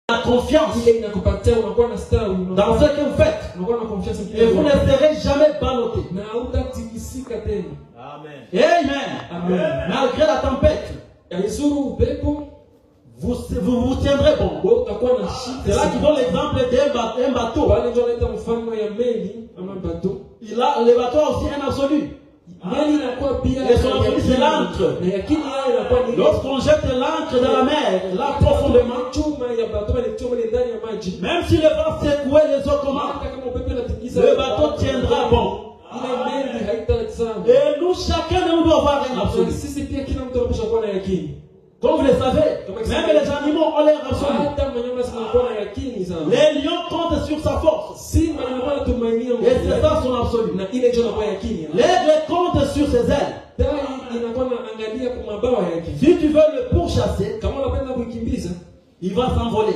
la confiance dans ce que vous faites. Et vous ne serez jamais ballotté. Amen. Amen. Malgré la tempête, vous vous tiendrez bon. C'est là qu'ils donnent l'exemple d'un bateau. Le bateau a aussi un absolu. Et son absolu, c'est l'encre. Lorsqu'on jette l'encre dans la mer, là profondément, même si le vent secouait les eaux comment, le bateau tiendra bon. Et nous, chacun de nous doit avoir un absolu. Comme vous le savez, même les animaux ont leur absolu. Les lions comptent sur sa force. Et c'est ça son absolu. L'aigle compte sur ses ailes. Si tu veux le pourchasser, il va s'envoler.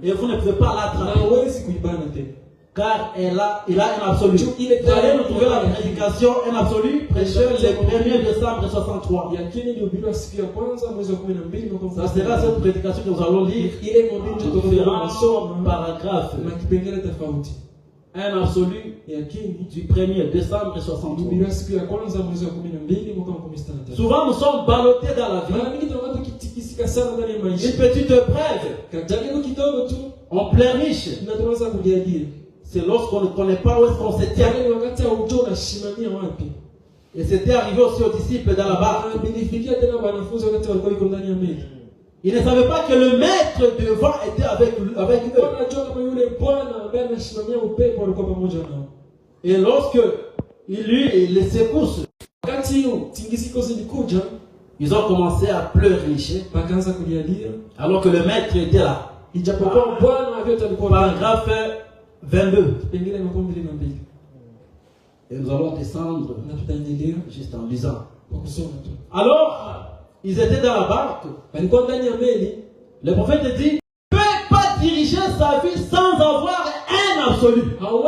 Et vous ne pouvez pas l'attraper. Car il a un absolu. Vous allez nous trouver la prédication, un absolu, prêcheur le 1er décembre 63. Ça sera cette prédication que nous allons lire. Différents paragraphes. Un absolu du 1er décembre 63. Souvent nous sommes ballottés dans la vie. Une petite épreuve. On pleurniche. C'est lorsqu'on ne connaît pas où est-ce qu'on se tient. Et c'était arrivé aussi aux disciples dans la barque. Ils ne savaient pas que le maître du vent était avec eux. Et lorsque il les secousse, ils ont commencé à pleurnicher. Alors que le maître était là. Paragraphe 22. Et nous allons descendre juste en lisant. Alors, ils étaient dans la barque. Le prophète dit, ne peut pas diriger sa vie sans avoir un absolu. On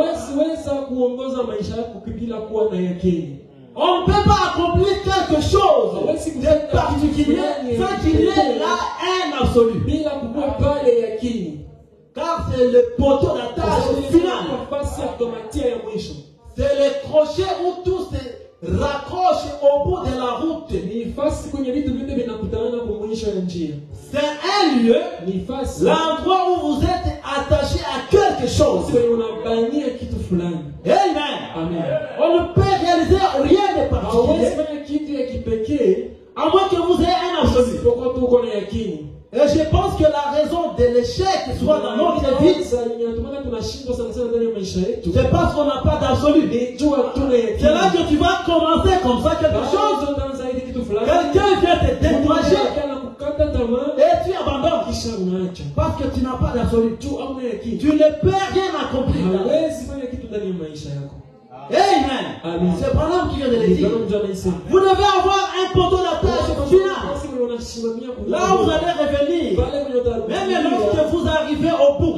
ne peut pas accomplir quelque chose de particulier sans qu'il y ait là un absolu. Car c'est le poteau d'attache final. C'est le crochet où tout se raccroche au bout de la route. C'est un lieu, l'endroit où vous êtes attaché à quelque chose. Amen. On ne peut réaliser rien de particulier à moins que vous ayez un absolu. Et je pense que la raison de l'échec soit dans notre vie, c'est parce qu'on n'a pas d'absolu. C'est là que tu vas commencer comme ça quelque chose. Quelqu'un vient te décourager et tu abandonnes. Parce que tu n'as pas d'absolu. Tu ne peux rien accomplir. Amen. C'est par là qui vient de le dire. Vous devez avoir un poteau d'attache final. Là où vous allez revenir. Même lorsque vous arrivez au bout,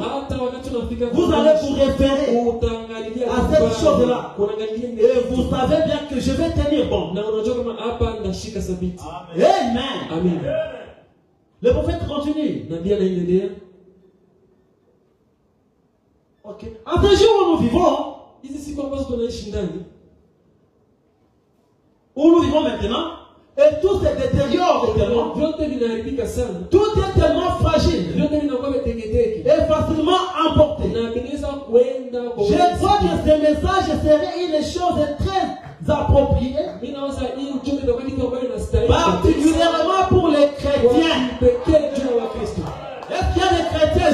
vous allez vous référer à cette chose-là. Et vous savez bien que je vais tenir bon. Amen. Le prophète continue. En ce jour où nous vivons, où nous vivons maintenant, et tout se détériore tellement. Tout est tellement fragile et facilement emporté. Je crois que ce message serait une chose très appropriée, particulièrement pour les chrétiens. Est-ce qu'il y a des chrétiens?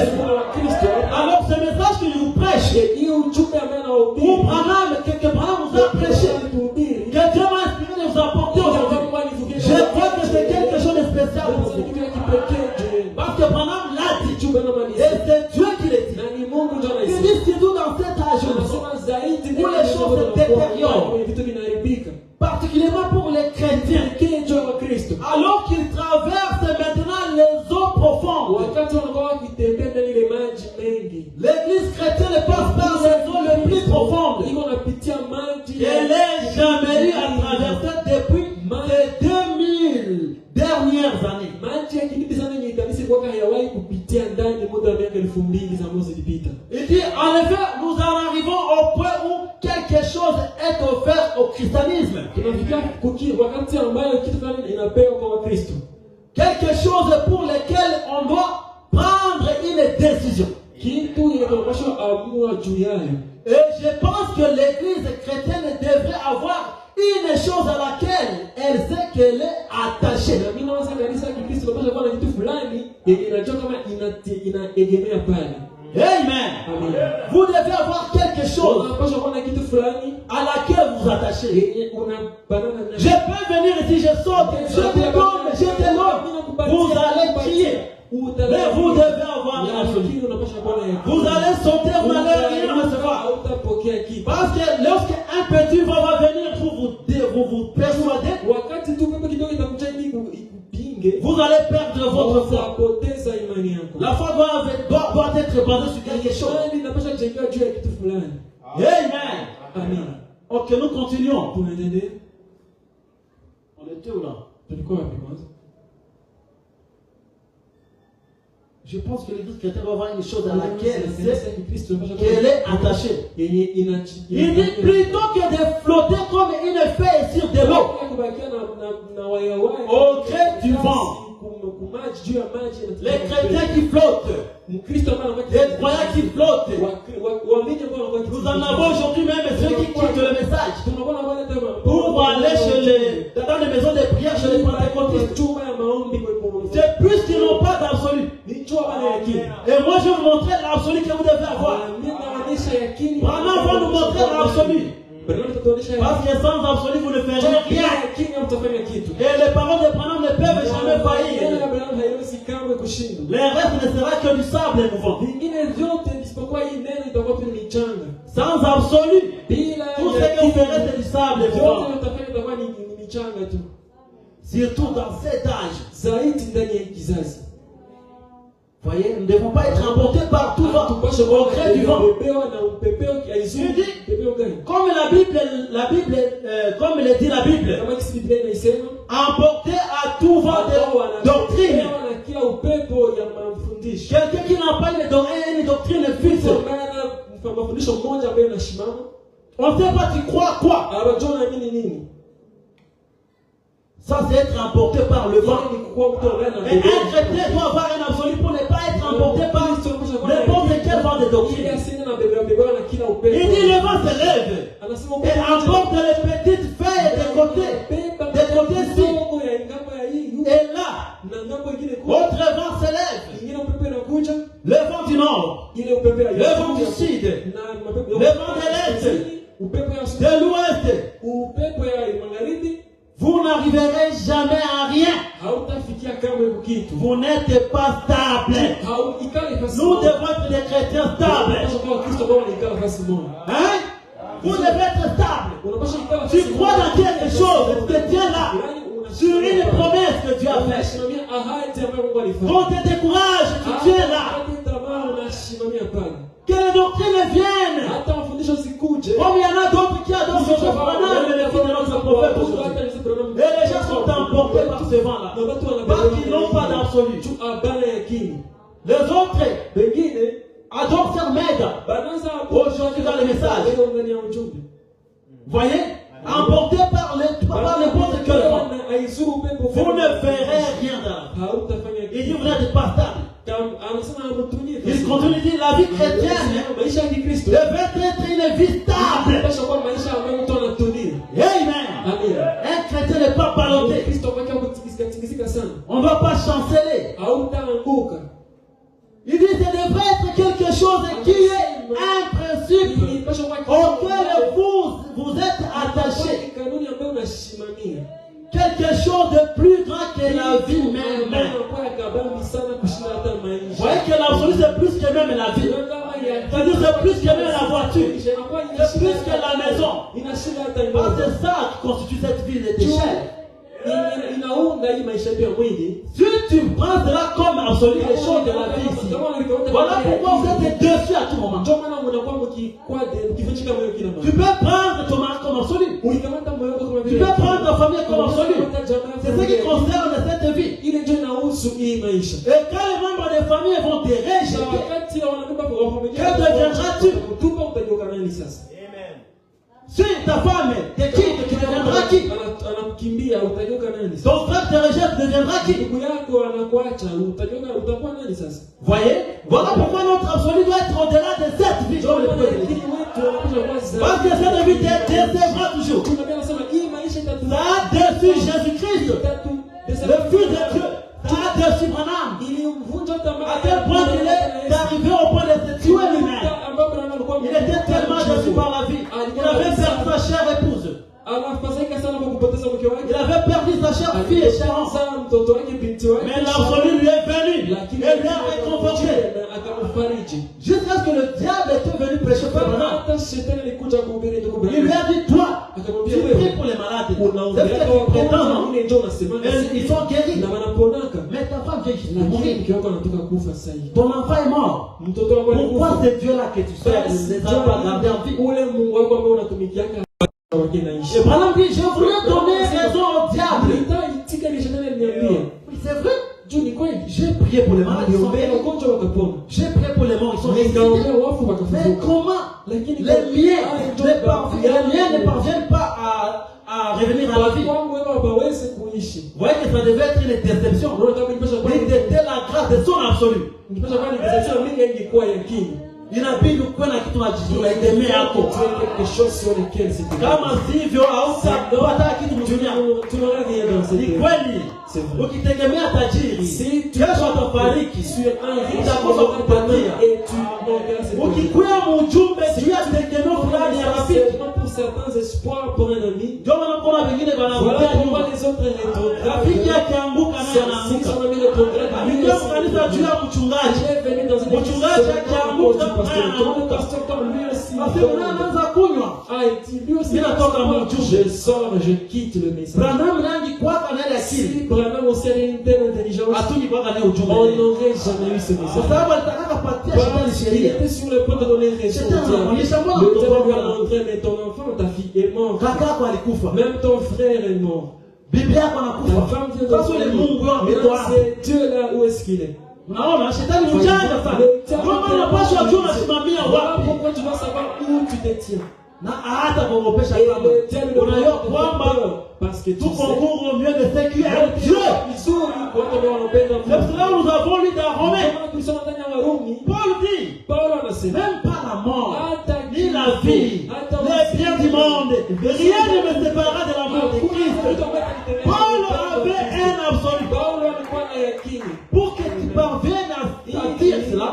Alors ce message que je vous prêche, ou Branham, quelque part vous a prêché, que Dieu m'a inspiré de vous apporter aujourd'hui, je crois que c'est quelque chose de spécial pour vous. Parce que Branham l'a dit, et c'est Dieu qui l'a dit. Il dit surtout dans cet âge où les choses se détériorent, particulièrement pour les chrétiens, alors qu'ils traversent maintenant les eaux profondes. L'église chrétienne passe par les eaux les plus profondes. Elle n'est jamais eu à traverser depuis les 2000 dernières années. Il dit, en effet, nous en arrivons au point où quelque chose est offert au christianisme. Quelque chose pour lequel on doit prendre une décision. Et je pense que l'église chrétienne devrait avoir une chose à laquelle elle sait qu'elle est attachée. Amen. Vous devez avoir quelque chose à laquelle vous attachez. Je peux venir ici, je saute, je te donne, je te donne. Vous allez crier. Mais vous devez avoir une absolue. Vous allez sauter, vous n'allez rien recevoir. Parce que lorsque un petit va venir pour vous persuader, vous allez perdre votre foi. La foi doit être basée sur quelque chose. Amen. Ok, nous continuons. On était où là? Je pense que l'église chrétienne va avoir une chose à laquelle qu'elle est attachée. Il dit plutôt que de flotter comme une feuille sur de l'eau au gré du vent. Les chrétiens qui flottent, les croyants qui flottent. Nous en avons aujourd'hui même ceux qui quittent le message pour aller dans les maisons de prière chez les pentecôtistes. C'est plus qu'ils n'ont pas d'absolu. Et moi je vais vous montrer l'absolu que vous devez avoir. Vraiment, va nous montrer l'absolu. Parce que sans absolu, vous ne ferez rien. Et les paroles de Branham ne peuvent jamais faillir. Le reste ne sera que du sable mouvant. Sans absolu, tout ce que vous ferez, c'est du sable mouvant. Surtout dans cet âge. Voyez, nous ne devons pas être emportés par tout vent, au gré du vent. Comme comme le dit la Bible, emporté à tout vent de doctrine. Quelqu'un qui n'a pas une doctrine fixe. On ne sait pas tu crois quoi. Ça, c'est être emporté par le vent. Et un chrétien doit avoir un absolu pour ne pas être emporté par n'importe quel vent de doctrine. Il dit le vent se lève et emporte les petites feuilles des côtés-ci. Et là, autre vent se lève. Le vent du nord, le vent du sud, le vent de l'est, de l'ouest. Vous n'arriverez jamais à rien. Vous n'êtes pas stable. Nous devons être des chrétiens stables. Hein? Vous devez être stable. Tu crois dans quelque chose, tu te tiens là, sur une promesse que Dieu a faite. Quand tu te décourages, tu tiens là. Que les doctrines viennent. Comme il y en a d'autres qui adorent ce Branham, le fils de notre prophète. Et les gens sont emportés par ce vent-là. Parce qu'ils n'ont pas d'absolu. Les autres adorent faire méga. Aujourd'hui dans les messages. Voyez? Emportés par n'importe quel vent. Vous ne ferez rien dans la vie. Il dit vous n'êtes pas stable. Il continue de dire la vie chrétienne devait être une vie stable. Amen. Un chrétien n'est pas ballotté. On ne va pas chanceler. Il dit que ça devrait être quelque chose qui est un principe auquel vous êtes attaché. Quelque chose de plus grand que la vie même. Vous voyez que l'absolu c'est plus que même la vie. C'est-à-dire c'est plus que même la voiture. C'est plus que la maison. C'est ça qui constitue cette vie d'échelle. Si tu prends cela comme absolu les choses de la vie ici, voilà pourquoi vous êtes dessus à tout moment. Tu peux prendre ton mari comme absolu. Tu peux prendre ta famille comme absolu. C'est ce qui concerne cette vie. Et quand les membres des familles vont te deviendras-tu? Si ta femme te quitte, tu deviendras qui? Ton frère te rejette, tu deviendras qui? Voyez? Voilà pourquoi notre absolu doit être au-delà de cette vie. Parce que cette vie te décevra toujours. Là-dessus, Jésus-Christ, le Fils de Dieu, là-dessus, Branham, à tel point qu'il est arrivé au point de se tuer lui-même. Il était tellement déçu par la vie. Il avait perdu sa chère épouse. Il avait perdu sa chère fille et chère enfant. Mais l'absolu lui est venu et lui a réconforté. Jusqu'à ce que le diable était venu prêcher pour Branham. Il lui a dit, toi, tu pries pour les malades. C'est ce que tu prétends, non? Ils sont guéris. Mais ta femme vient juste de mourir. Ton enfant est mort. Pourquoi c'est Dieu-là que tu sers? Les a pas gardés en vie. Et Branham dit, je voulais donner raison au diable. Oui, c'est vrai. J'ai prié pour les malades, ils sont guéris. J'ai prié pour les morts, ils sont ressuscités. Mais comment les miens ne parviennent pas à revenir à la vie? Vous voyez que ça devait être une déception. Il était la grâce de son absolu. Il a dit que kuna kitu tunaitegemea hapo. Kama sivyo hautapata kitu mdunia. Ni kweli. Ukitegemea tajiri, kesho atafariki. Utakosa kupatia. Ukikuwa mjumbe juu ya tegemeo fulani ya rafiki. Pour certains espoirs pour un ami. Ndio wanakuwa wengine wanavuta nyuma. Rafiki akianguka naye anaanguka. Ndio kanisa juu ya mchungaji. Mchungaji akianguka je sors, je quitte le message. Si Branham avait une telle intelligence, on n'aurait jamais eu ce message. Il était sur le point de donner raison. Le diable lui a montré, mais ton enfant, ta fille est morte. Même ton frère est mort. Ta femme vient de mourir. Mais c'est Dieu là, où est-ce qu'il est? Unaona shetani mjanja sana. Kama unapaswa kujua unasimamia wapi. Pourquoi tu dois savoir où tu te tiens? Na hata kuogopesha kama unajua kwamba parce que tout concourt au mieux de ce qui est Dieu. C'est pour cela nous avons lu dans Romains. Paul dit, même pas la mort, ni la vie, les biens du monde, rien ne me séparera de l'amour de Christ. Paul avait un absolu. Pour que tu parviennes à dire cela,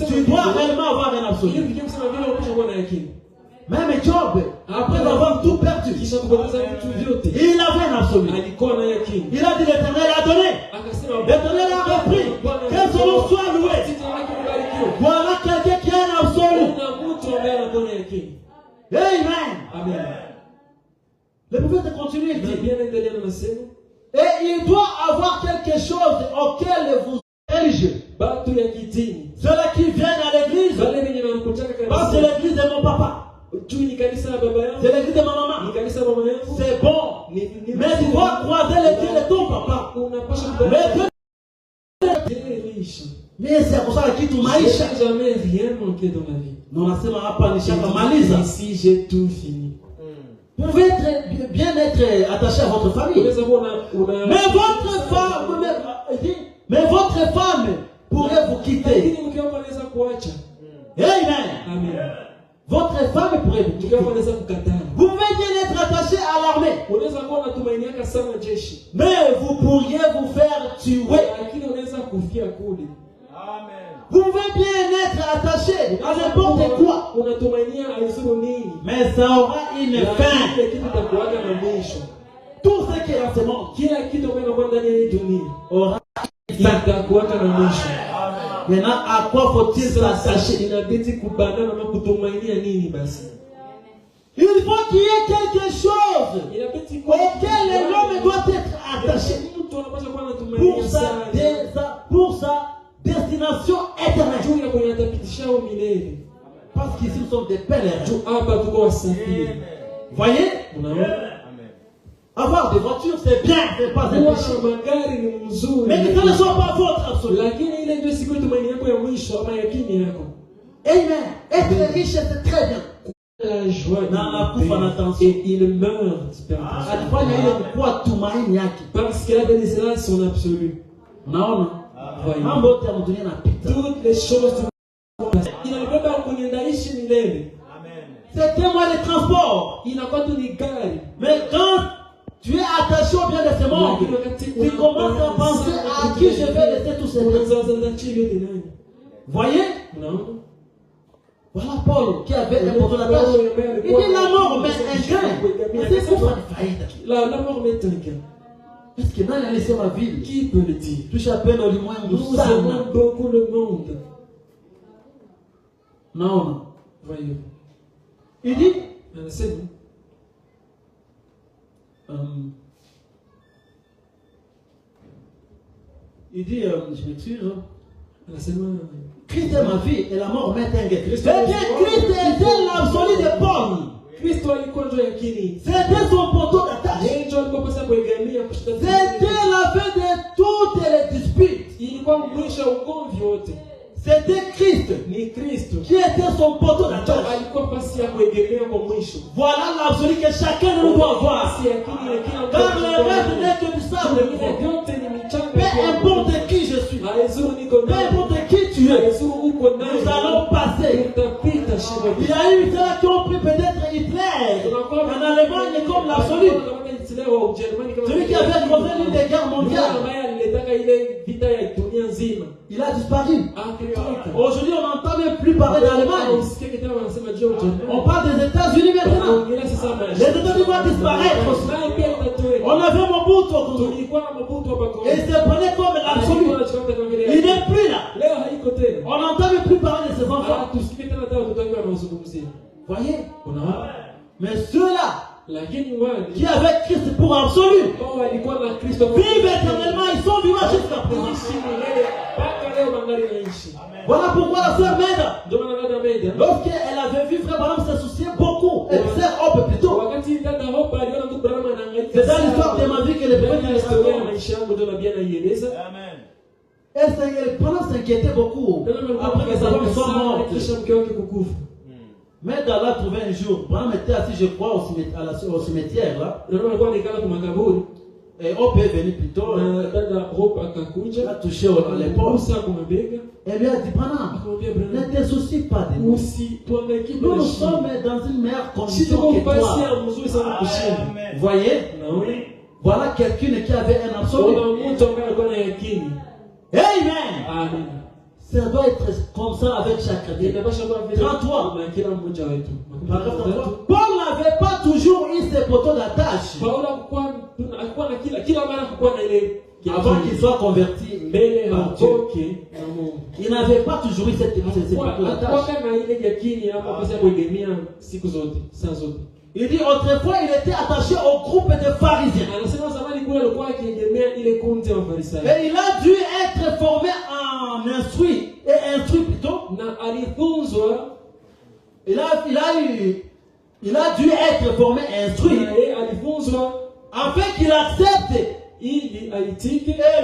tu dois réellement avoir un absolu. Même Job, après avoir tout perdu, il avait un absolu. Il a dit l'Éternel a donné, l'Éternel a repris, que son nom soit loué. Voilà quelqu'un qui a un absolu. Amen. Le prophète continue, il dit, et il doit avoir quelque chose auquel vous êtes religieux. Ceux-là qui viennent à l'église, parce que c'est l'église de mon papa. C'est l'église de ma maman. C'est bon. Mais tu dois croiser les pieds de ton papa. Mais c'est pour ça que tu maisha. Jamais rien manqué dans ma vie. Non, la semaine pas ni ici j'ai tout fini. Vous pouvez bien être attaché à votre famille. Mais votre femme pourrait vous quitter. Amen. Votre femme pourrait vous quitter. Vous pouvez bien être attaché à l'armée. Mais vous pourriez vous faire tuer. Vous pouvez bien être attaché à n'importe quoi. Mais ça aura une fin. Tout ce qui est dans ce monde aura une fin. Maintenant, à quoi faut-il s'attacher? Il faut qu'il y ait quelque chose auquel l'homme doit être attaché pour sa destination éternelle. Parce qu'ici nous sommes des pèlerins. Voyez? Avoir des voitures, c'est bien, c'est pas un Kuwa péché. na magari ni mzuri. Mais que ça ne soit pas votre absolu. Lakini ile ndio siku tumaini yako ya mwisho ama yakini yako. Amen. Être riche, c'est très bien. La joie Na anakufa na tension. et il meurt d'hypertension. Alifanya ile kwa tumaini yake. Parce qu'il avait cela son absolu. Unaona? Voyez. Mambo yote ya dunia yanapita. Toutes les choses du monde. Inabeba kuniendaishi milele. C'est un moyen de transport. Inakuwa tu ni gari. Mais quand tu es attaché au bien de ce monde, tu commences à penser à qui je vais laisser tous ces biens. Voyez? Non. Voilà Paul qui avait un porteur d'attache. Il dit la mort met un gain. C'est pour faire faillite. La mort met un gain. Est-ce que n'a laissé ma ville? Qui peut le dire? Touche à peine au moins Nous aimons beaucoup le monde. Non. Voyez. Il dit c'est bon. Il dit, je m'excuse. Christ est ma vie et la mort met un gain. Eh bien, Christ était l'absolu de Paul. Kristo alikuwa ndio yakini. C'était son poteau d'attache. Yeye ndio alikuwa pasa kuegemea kushtaki. C'était la fin de toutes les disputes. Ilikuwa mwisho wa ugomvi wote. C'était Christ. Ni Kristo qui était son poteau d'attache. Alikuwa pasi ya kuegemea kwa mwisho. Voilà l'absolu que chacun de nous doit avoir. Si yakini ya kila mtu. Car le reste n'est que du sable. Peu importe qui je suis. Peu importe qui tu es. Nous allons passer. Il y a eu ceux qui ont pris peut-être Hitler en Allemagne comme l'absolu. Celui qui avait causé l'une des guerres mondiales. Il a disparu. Aujourd'hui, on n'entend même plus parler d'Allemagne. On parle des États-Unis maintenant. Les États-Unis vont disparaître aussi. On avait Mobutu au Congo. Et il se prenait comme l'absolu. Il n'est plus là. On n'entend même plus parler de ses enfants. Voyez? Mais ceux-là qui avaient Christ pour absolu vivent éternellement, ils sont vivants jusqu'à présent. Voilà pourquoi la sœur Meda, lorsqu'elle avait vu Frère Branham se soucier beaucoup, elle sert Hope plutôt. C'est dans l'histoire de ma vie que les premiers elle s'inquiétait beaucoup après que sa femme soit morte. Meda l'a trouvé un jour. Branham était assis, je crois, au cimetière là. Et Hope est venu plutôt. Elle a touché à l'épaule. Elle lui a dit, Branham, ne te soucie pas de nous. Nous sommes dans une meilleure condition que toi. Vous voyez? Voilà quelqu'un qui avait un absolu. Amen. Ça doit être comme ça avec chaque chrétien. 33. Paul n'avait pas toujours eu ses poteaux d'attache. Avant qu'il soit converti, par Dieu. Il n'avait pas toujours eu ses poteaux d'attache. Il dit autrefois il était attaché au groupe des pharisiens. Et il a dû être formé en instruit plutôt. Il a dû être formé instruit afin qu'il accepte et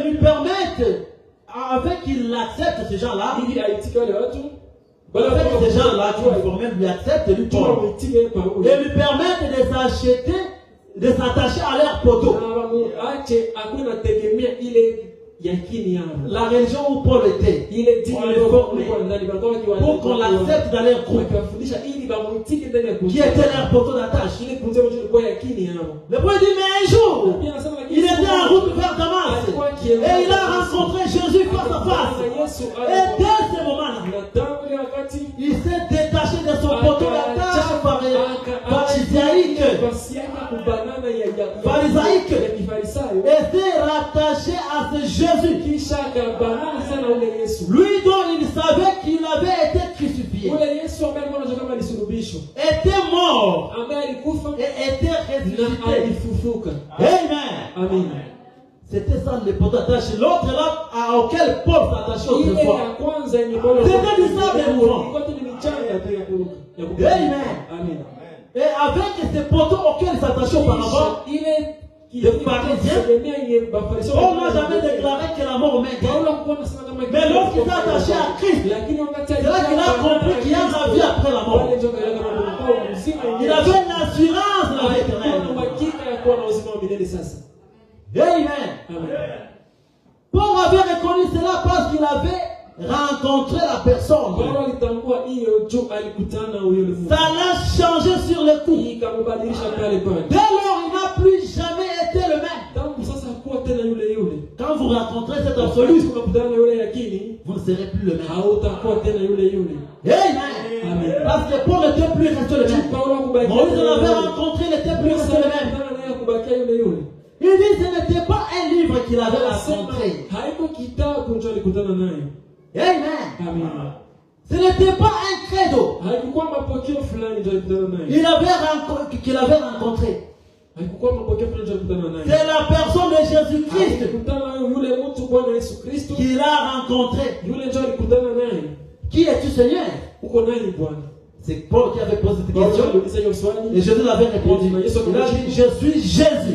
lui permette, afin qu'il accepte ces gens-là. Avec ces gens-là qui ont formé lui acceptent lui Paul et lui permettent de s'attacher à leur poteau. La religion où Paul était, on le formait pour qu'on l'accepte dans leur groupe qui était leur poteau d'attache. Le premier dit, mais un jour, il était en route vers Damas et il a rencontré Jésus face à face. Et dès ce moment-là, il s'est détaché de son poteau d'attache pharisaïque et s'est rattaché à ce Jésus. Lui dont il savait qu'il avait été crucifié, était mort et était ressuscité. Amen. C'était ça le poteau d'attache. L'autre là auquel Paul s'attachait autrefois. C'était l'histoire des mourants. Amen. Et avec ces poteaux auxquels il s'attachait auparavant, des pharisiens. On n'a jamais déclaré que la mort m'est. Mais lorsqu'il s'est attaché à Christ, c'est là qu'il a compris qu'il y a la vie après la mort. Il avait l'assurance de la vie éternelle. Amen. Paul avait reconnu cela parce qu'il avait rencontré la personne. Ça l'a changé sur le coup. Dès lors, il n'a plus jamais été le même. Quand vous rencontrez cet absolu, vous ne serez plus le même. Amen. Parce que Paul n'était plus resté le même. Moïse l'avait rencontré, il n'était plus resté le même. Il dit ce n'était pas un livre qu'il avait rencontré. Amen. Ce n'était pas un credo qu'il avait rencontré. C'est la personne de Jésus-Christ qu'il a rencontré. Qui es-tu, Seigneur? C'est Paul qui avait posé cette question. Et Jésus l'avait répondu. Il a dit, je suis Jésus.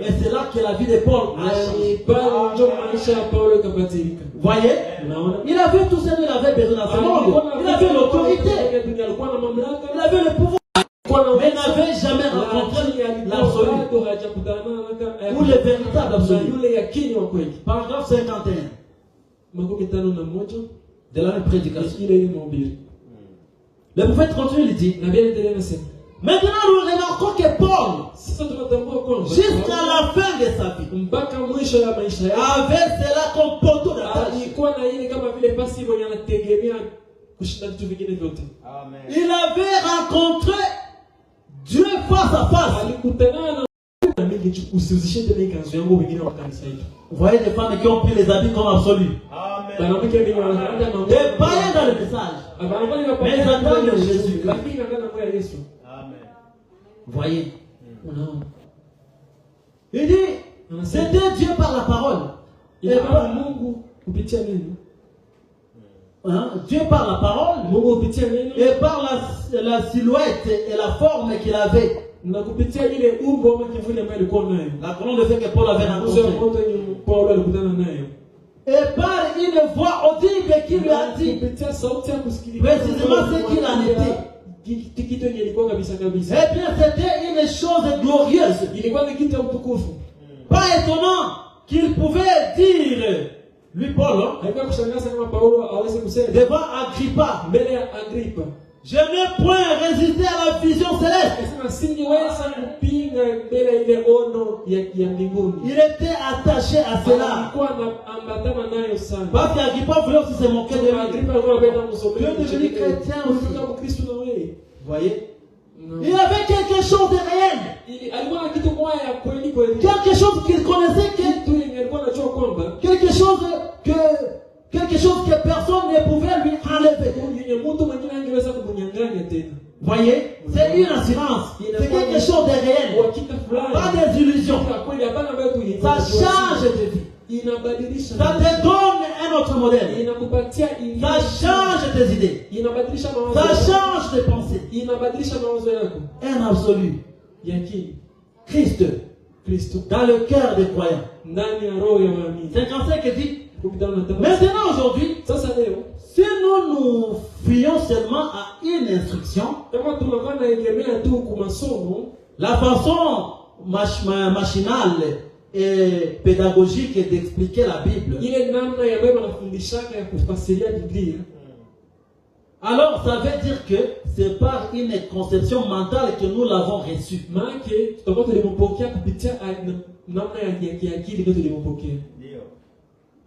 Et c'est là que la vie de Paul a changé. Voyez? Il avait tout ça, il avait besoin de ce monde. Il avait l'autorité. Il avait le pouvoir. Mais il n'avait jamais rencontré l'absolu. Ou le véritable absolu. Paragraphe 51. De la même prédication. Le prophète continue, il dit, maintenant nous remarquons que Paul, jusqu'à la fin de sa vie, avait cela comme poteau d'attache. Il avait rencontré Dieu face à face. Vous voyez des femmes qui ont pris les habits comme absolus. Des païens dans le message. Mais ils attendent Jésus. Vous voyez? Il dit, c'était Dieu par la parole. Dieu par la parole et par la silhouette et la forme qu'il avait. La colonne de fait que Paul avait rencontré. Et par une voix audible qui lui a dit précisément ce qu'il en était. Eh bien, c'était une chose glorieuse. Pas étonnant qu'il pouvait dire, lui Paul, devant Agrippa, je n'ai point résisté à la vision céleste. Il était attaché à cela. Parce qu'Agrippa voulait aussi se moquer de lui. Dieu est devenu chrétien aussi. Vous voyez? Il avait quelque chose de réel. Quelque chose qu'il connaissait. Quelque chose que personne ne pouvait lui enlever. Voyez? C'est une assurance. C'est quelque chose de réel. Pas des illusions. Ça change de vie. Ça te donne un autre modèle. Ça change tes idées. Ça change tes pensées. Un absolu. Christ. Dans le cœur des croyants. 55 dit, maintenant aujourd'hui, si nous fions seulement à une instruction, la façon machinale et pédagogique d'expliquer la Bible, alors ça veut dire que c'est par une conception mentale que nous l'avons reçue.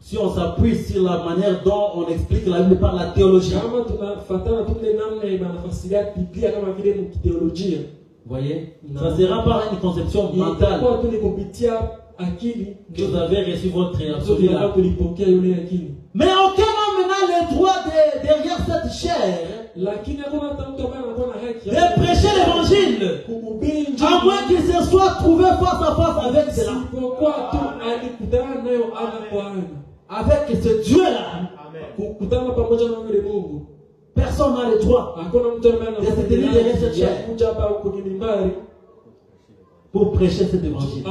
Si on s'appuie sur la manière dont on explique la Bible par la théologie, voyez, ça sera par une conception mentale que vous avez reçu votre absolu là. Mais aucun homme n'a le droit derrière cette chair de prêcher l'évangile, à moins qu'il se soit trouvé face à face avec cela, avec ce Dieu-là. Personne n'a le droit de se tenir derrière cette chair. pour prêcher cet évangile.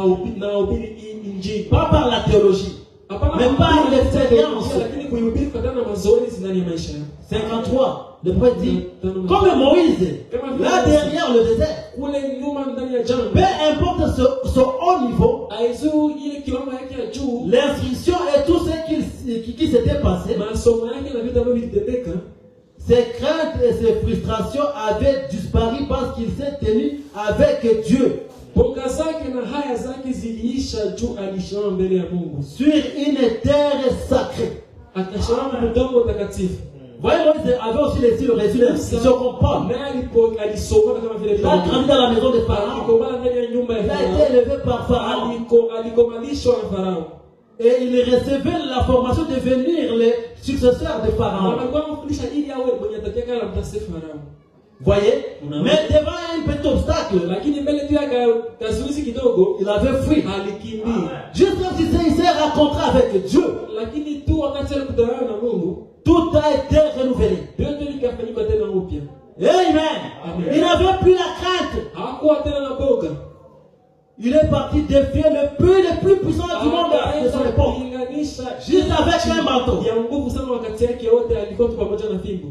Pas par la théologie, mais par l'expérience. 53, le prophète dit, comme Moïse, là derrière le désert, peu importe ce haut niveau, l'instruction et tout ce qui s'était passé, ses craintes et ses frustrations avaient disparu parce qu'il s'est tenu avec Dieu sur une terre sacrée. Voyez, Moïse avait aussi les îles résilientes. Il se comprend. Il a grandi dans la maison de Pharaon. Il a été élevé par Pharaon. Et il recevait la formation de devenir les successeurs de Pharaon. Voyez? Mais devant un petit obstacle, il avait fui. Juste quand il s'est rencontré avec Dieu, tout a été renouvelé. Amen. Il n'avait plus la crainte. Il est parti défier le plus puissant du monde de son époque. Juste avec un manteau.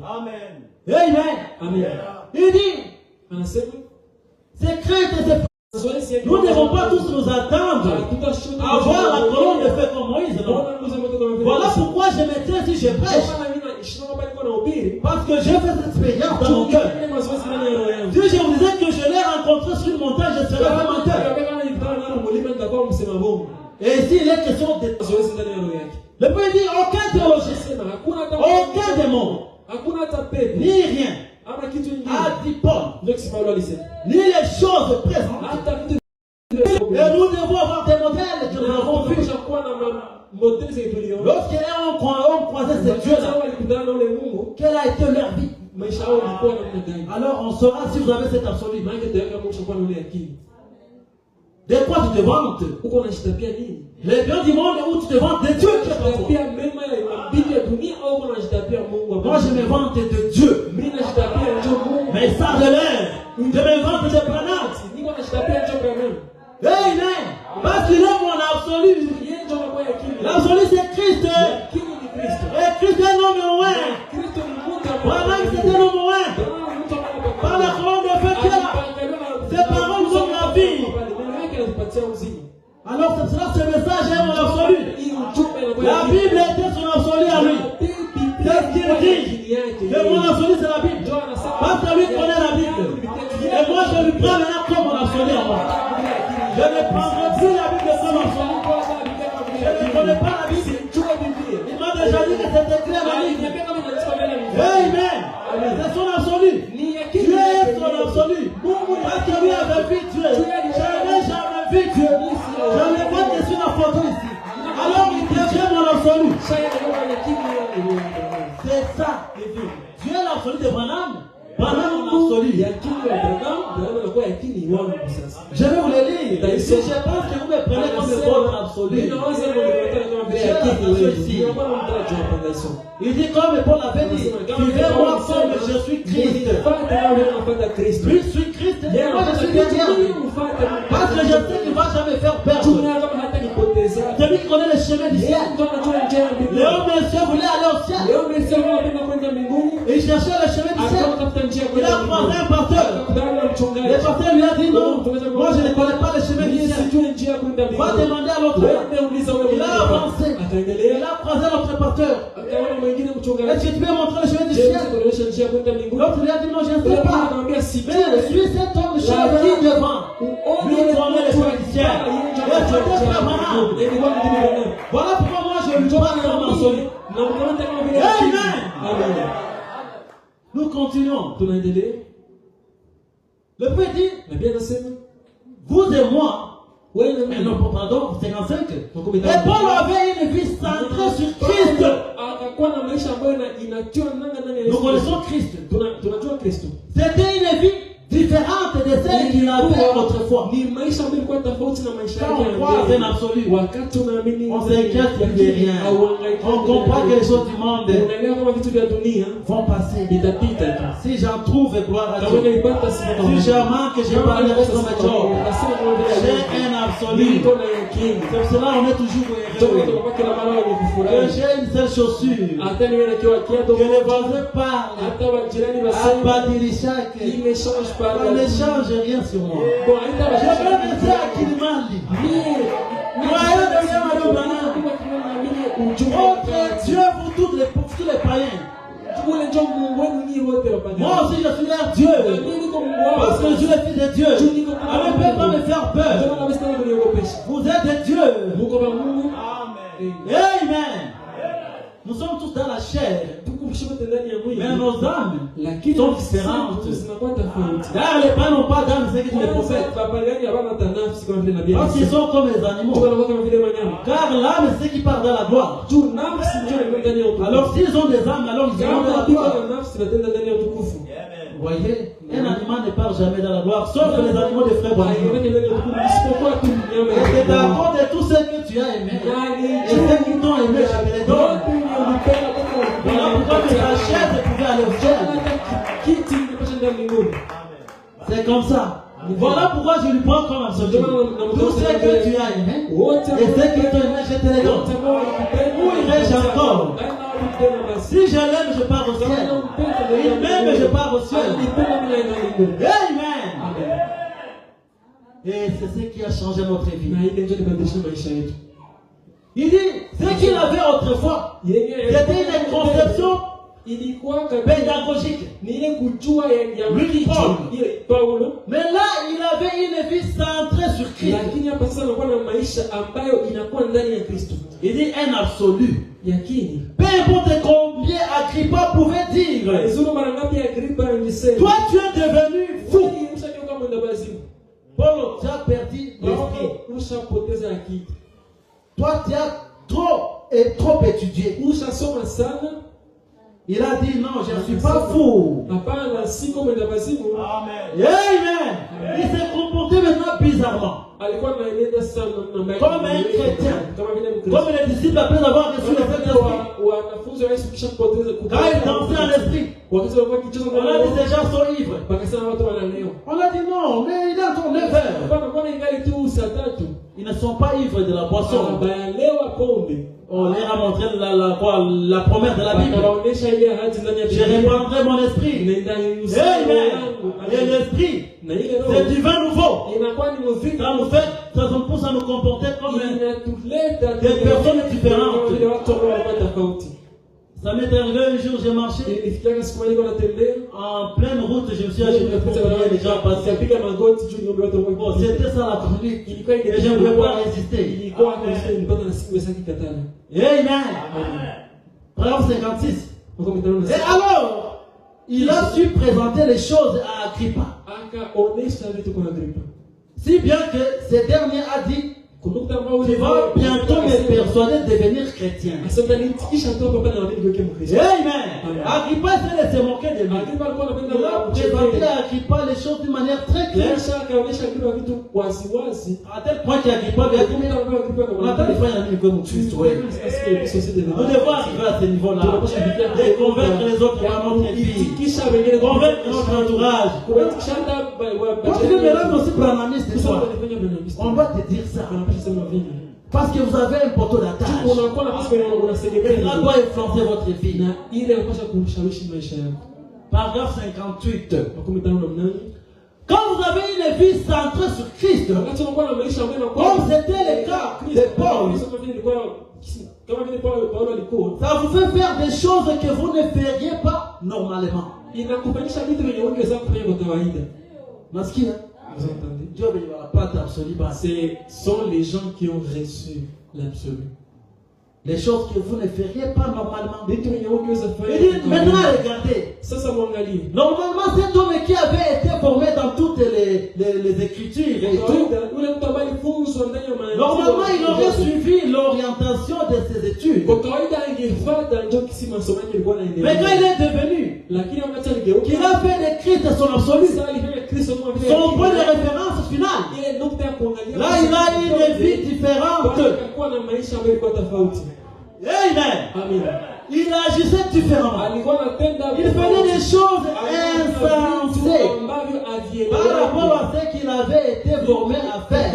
Amen. Amen. Il dit, ces craintes et ces frustrations, nous ne devons pas tous nous attendre à voir la colonne de feu comme Moïse. Non. Voilà pourquoi je me tiens si je prêche. Parce que j'ai fait cette expérience dans mon cœur. Si je vous disais que je l'ai rencontré sur une montagne, je serais un menteur. Et ici, il est question de... Le Père dit, aucun théologien, aucun démon, ni rien, a dit Paul, ni les choses présentes. Et nous devons avoir des modèles que nous avons vus. Lorsqu'on croisait ces dieux-là, quelle a été leur vie? Alors on saura si vous avez cet absolu. De quoi tu te vantes? Les biens du monde où tu te vantes de Dieu. Moi je me vante de Dieu. Mais ça de l'air. Je me vante de Branham. Amen. Parce qu'il est mon absolu. L'absolu c'est Christ. Et Christ est l'homme oint. Branham c'est un homme oint. Par la colonne de feu qui a. Ses paroles sont la vie. Alors c'est cela, ce message est mon absolu. La Bible était son absolu à lui. C'est ce qu'il dit. Et mon absolu c'est la Bible. Parce que lui connaît la Bible. Et moi je lui prends maintenant comme mon absolu à moi. Je ne prendrai plus la Bible comme absolu. Je ne connais pas la Bible. Il m'a déjà dit que c'était clair la Bible. Amen. C'est son absolu. Dieu est son absolu. Parce que lui avait vu Dieu. Je n'ai jamais vu Dieu. Je ne vois que sur la photo ici. Alors il devient mon absolu. C'est ça. Dieu est l'absolu de Branham. Branham mon absolu. Je vais vous le lire. Si je pense que vous me prenez comme votre absolu. Il dit comme Paul avait dit, suivez-moi comme je suis Christ. Lui suis Christ et moi je suis chrétien. Parce que je sais qu'il ne va jamais faire perdre. Celui qui connaît le chemin du ciel. Léon Monsieur voulait aller au ciel. Il cherchait le chemin du ciel. Il a croisé un pasteur. Le pasteur lui a dit non, moi je ne connais pas le chemin du ciel. Va demander à l'autre. Il a avancé. Il a croisé l'autre pasteur. Est-ce que tu peux montrer le chemin du ciel? L'autre lui a dit non, je ne sais pas. Mais je suis cet homme chevalier devant. Lui connaît le chemin du ciel. Voilà pourquoi moi je lui parle comme absolu. Amen. Nous continuons. Le Père dit, vous et moi, non, pardon, 55. Et Paul avait une vie centrée sur Christ. Nous connaissons Christ. C'était une vie différente. différente de celle qu'il avait autrefois. Ni maisha ambayo ilikuwa tofauti na maisha Quand yake on ya croit en mbele. un absolu, Wakati unaamini on s'inquiète de rien. On comprend que les choses du monde unaelewa kama vitu vya dunia vont passer. vitapita tu. Si j'en trouve, gloire à Kama Dieu. nilipata sifa. Si je manque, je parlerai comme un job. J'ai un absolu. Niko na yakini. C'est pour cela qu'on est toujours Toka heureux. kwa kila mara wenye Que kufurahi. j'ai une seule chaussure. Hata niwe na kiatu Que les voisins parlent. hata wajirani À waseme Badirishak. il ne change pas. On ne change rien sur moi. Bon, haita Je vais rester à Kilimali. Voyons de bien, Madame Bana. Votre Dieu, vous tous les païens. Moi aussi, je suis leur Dieu. Parce que je suis le fils de Dieu. Alors, ne peut pas me faire peur. Vous êtes des dieux. Amen. Nous sommes tous dans la chair. Mais nos âmes sont différentes. Car les païens n'ont pas d'âme, c'est que les prophètes. Parce qu'ils sont comme les animaux. Car l'âme, c'est qui part dans la gloire. Alors s'ils ont des âmes, alors ils ont dans la gloire. Vous voyez, un animal ne part jamais dans la gloire, sauf les animaux des frères Branham. Et c'est à cause de tout ce que tu as aimé. Et ceux qui t'ont aimé, je te les donne. Voilà pourquoi que ta chaise pouvait aller au ciel. C'est comme ça. Voilà pourquoi je lui prends comme absolu. Tout ce que tu as aimé, et ceux qui t'ont aimé, je te les donne. Où irai-je encore? Si je l'aime, je pars au ciel. Il m'aime, je pars au ciel. Amen. Et c'est ce qui a changé notre vie. Il dit, ce qu'il avait autrefois, c'était une conception pédagogique. Lui, Paul. Mais là, il avait une vie centrée sur Christ. Il dit un absolu. Peu importe combien Agrippa pouvait dire, toi tu es devenu fou. Paul, tu as perdu l'esprit. Toi tu as trop étudié. Il a dit non, je ne suis pas fou. Amen. Il s'est comporté maintenant bizarrement. Comme un chrétien. Comme les disciples après avoir reçu le Saint-Esprit. Quand ils dansaient en esprit, on a dit ces gens sont ivres. On a dit non, mais il est en train de faire. Ils ne sont pas ivres de la boisson. On leur a montré la promesse de la Bible. Je répandrai mon esprit. Amen. Et l'esprit, c'est du vin nouveau. Ça nous pousse à nous comporter comme des personnes différentes. Ça m'est arrivé un jour, j'ai marché en pleine route, je me suis acheté pour les gens passer. Bon, c'était ça la chronique. Et je ne pouvais pas résister. Amen. Paragraphe 56. Et alors, il a su présenter les choses à Agrippa. Si bien que ce dernier a dit, tu vas bientôt me persuader de devenir chrétien. Amen. Agrippa essaie de se moquer de lui. Il a présenté à Agrippa les choses d'une manière très claire. À tel point qu'Agrippa lui a dit, on attend des fois il y a un comme Christ. Nous devons arriver à ce niveau-là. De convaincre les autres par notre vie. Convaincre notre entourage. Quand tu veux me rendre aussi branamiste ce soir, on va te dire ça. Parce que vous avez un poteau d'attache. Et cela doit influencer votre vie. Paragraphe 58. Quand vous avez une vie centrée sur Christ, comme c'était le cas de Paul, ça vous fait faire des choses que vous ne feriez pas normalement. Maskina. Vous entendez? Ce sont les gens qui ont reçu l'absolu. Les choses que vous ne feriez pas normalement. Il dit, maintenant regardez. Normalement cet homme qui avait été formé dans toutes les écritures et tout, normalement il aurait suivi l'orientation de ses études. Mais quand il est devenu, qu'il a fait de Christ son absolu, Son point de référence final. Là, il a une vie différente. Amen. Il agissait différemment. Il faisait des choses insensées par rapport à ce qu'il avait été formé à faire.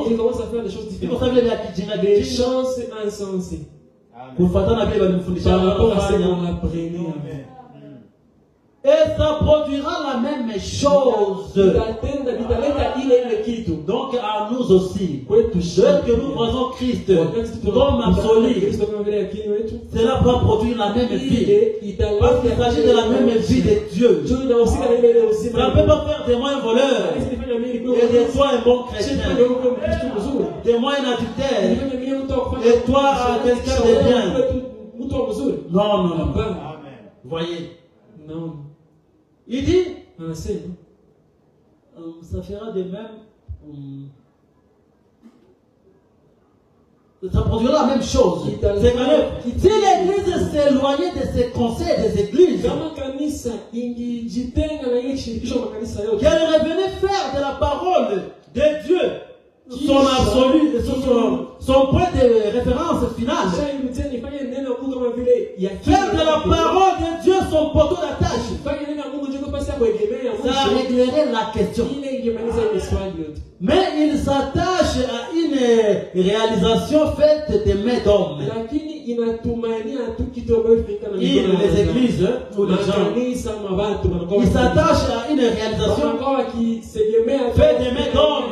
Il commence à faire des choses différentes. Des choses insensées. Par rapport à ce qu'on apprenait. Et ça produira la même chose. Donc à nous aussi, dès que nous croisons Christ comme absolu, cela va produire la même vie. Parce qu'il s'agit de la même vie de Dieu. Ça ne peut pas faire de moi un voleur et de toi un bon chrétien, de moi un adultère et toi quelqu'un de bien. Non. Voyez. Non. Il dit, ça fera de même, ça produira la même chose. C'est que si l'église s'éloignait de ses conseils des églises, qu'elle revenait faire de la parole de Dieu son absolu, son point de référence final. Faire de la parole de Dieu son poteau d'attache. Ça réglerait la question. Mais il s'attache à une réalisation faite de mains d'hommes. Les églises ou les gens, il s'attache à une réalisation faite de mains d'hommes.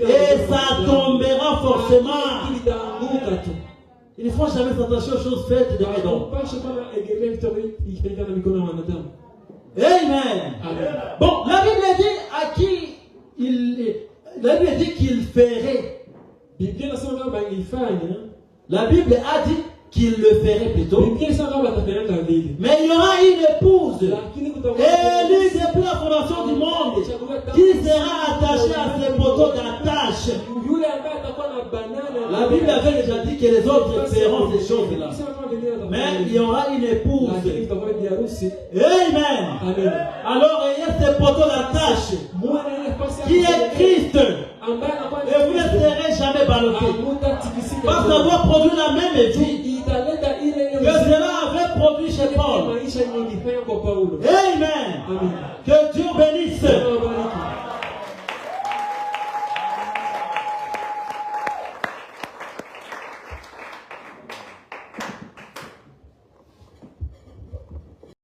Et ça tombera forcément. Il ne faut jamais s'attacher aux choses faites de mains d'hommes. Amen. Bon, la Bible dit à qui la Bible dit qu'il ferait. La Bible a dit qu'il le ferait plutôt. Mais il y aura une épouse élue depuis la fondation du monde qui sera attachée à ses poteaux d'attache. La Bible avait déjà dit que les autres feront ces choses-là. Mais il y aura une épouse. Amen. Alors ayez ces poteaux d'attache qui est Christ. Et vous ne serez jamais ballottés. Parce que ça doit produire la même vie que cela avait produit chez Paul. Amen. Que Dieu bénisse.